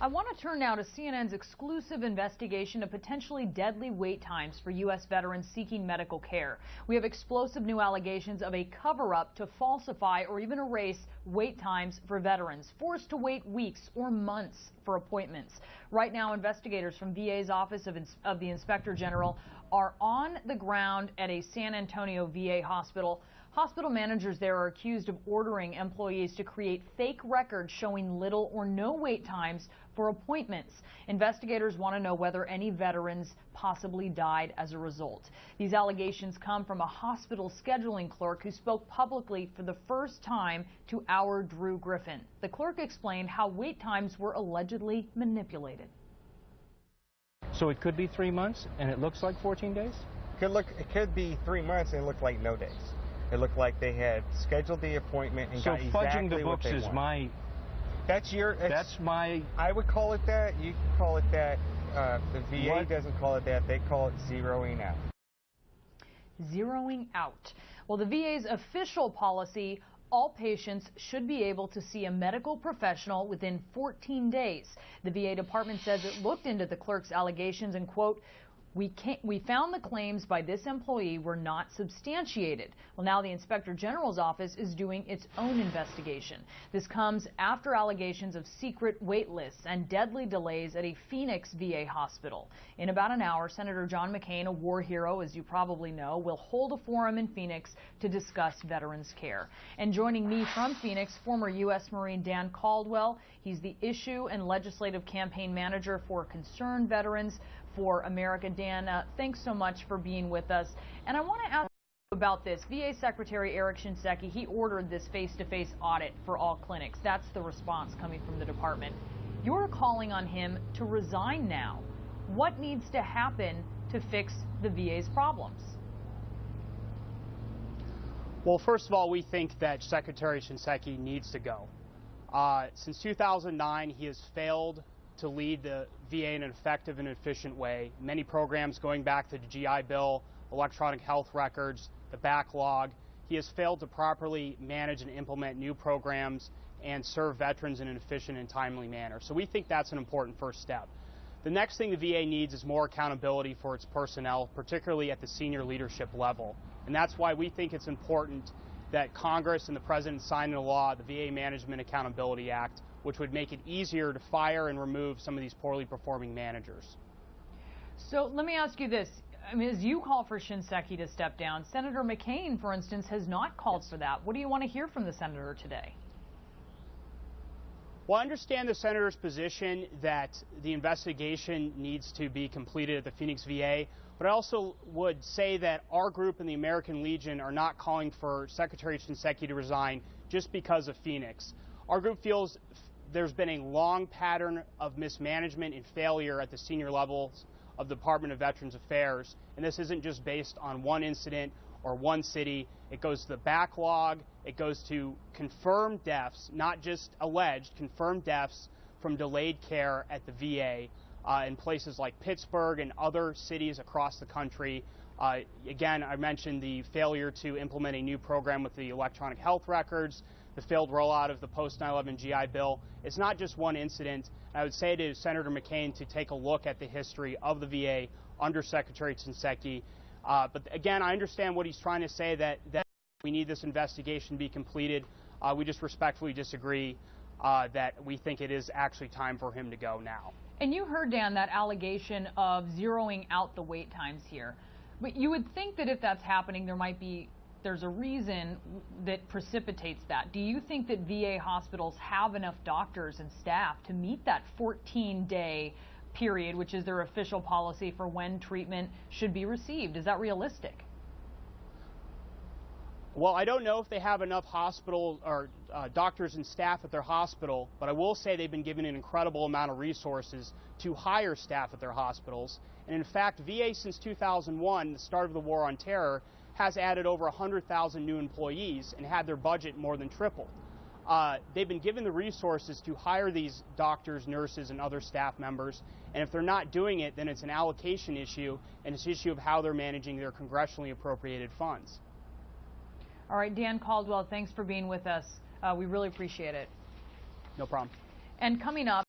I want to turn now to CNN's exclusive investigation of potentially deadly wait times for U.S. veterans seeking medical care. We have explosive new allegations of a cover-up to falsify or even erase wait times for veterans, forced to wait weeks or months for appointments. Right now, investigators from VA's Office of the Inspector General are on the ground at a San Antonio VA hospital. Hospital managers there are accused of ordering employees to create fake records showing little or no wait times for appointments. Investigators want to know whether any veterans possibly died as a result. These allegations come from a hospital scheduling clerk who spoke publicly for the first time to our Drew Griffin. The clerk explained how wait times were allegedly manipulated. So it could be 3 months and it looks like 14 days? It could be 3 months and it looked like no days. It looked like they had scheduled the appointment and got exactly what they want. So fudging the books is my... That's my... I would call it that. You can call it that. The VA doesn't call it that. They call it zeroing out. Zeroing out. Well, the VA's official policy, all patients should be able to see a medical professional within 14 days. The VA department says it looked into the clerk's allegations and, quote, we found the claims by this employee were not substantiated. Well, now the Inspector General's office is doing its own investigation. This comes after allegations of secret wait lists and deadly delays at a Phoenix VA hospital. In about an hour, Senator John McCain, a war hero, as you probably know, will hold a forum in Phoenix to discuss veterans care. And joining me from Phoenix, former U.S. Marine Dan Caldwell. He's the issue and legislative campaign manager for Concerned Veterans for America. Dan, thanks so much for being with us. And I want to ask you about this. VA Secretary Eric Shinseki, he ordered this face-to-face audit for all clinics. That's the response coming from the department. You're calling on him to resign now. What needs to happen to fix the VA's problems? Well, first of all, we think that Secretary Shinseki needs to go. Since 2009, he has failed to lead the VA in an effective and efficient way. Many programs going back to the GI Bill, electronic health records, the backlog. He has failed to properly manage and implement new programs and serve veterans in an efficient and timely manner. So we think that's an important first step. The next thing the VA needs is more accountability for its personnel, particularly at the senior leadership level. And that's why we think it's important that Congress and the President sign into law the VA Management Accountability Act, which would make it easier to fire and remove some of these poorly performing managers. So let me ask you this. I mean, as you call for Shinseki to step down, Senator McCain, for instance, has not called for that. What do you want to hear from the senator today? Well, I understand the senator's position that the investigation needs to be completed at the Phoenix VA, but I also would say that our group and the American Legion are not calling for Secretary Shinseki to resign just because of Phoenix. Our group feels there's been a long pattern of mismanagement and failure at the senior levels of the Department of Veterans Affairs, and this isn't just based on one incident or one city. It goes to the backlog, it goes to confirmed deaths, not just alleged, confirmed deaths from delayed care at the VA in places like Pittsburgh and other cities across the country. Again, I mentioned the failure to implement a new program with the electronic health records, the failed rollout of the post 9/11 GI Bill. It's not just one incident. I would say to Senator McCain to take a look at the history of the VA under Secretary Shinseki. But again, I understand what he's trying to say, that we need this investigation to be completed. We just respectfully disagree that we think it is actually time for him to go now. And you heard, Dan, that allegation of zeroing out the wait times here. But you would think that if that's happening, there's a reason that precipitates that. Do you think that VA hospitals have enough doctors and staff to meet that 14-day period, which is their official policy for when treatment should be received? Is that realistic? Well, I don't know if they have enough hospital or doctors and staff at their hospital, but I will say they've been given an incredible amount of resources to hire staff at their hospitals. And in fact, VA since 2001, the start of the war on terror, has added over 100,000 new employees and had their budget more than tripled. They've been given the resources to hire these doctors, nurses, and other staff members, and if they're not doing it, then it's an allocation issue, and it's an issue of how they're managing their congressionally appropriated funds. All right, Dan Caldwell, thanks for being with us. We really appreciate it. No problem. And coming up,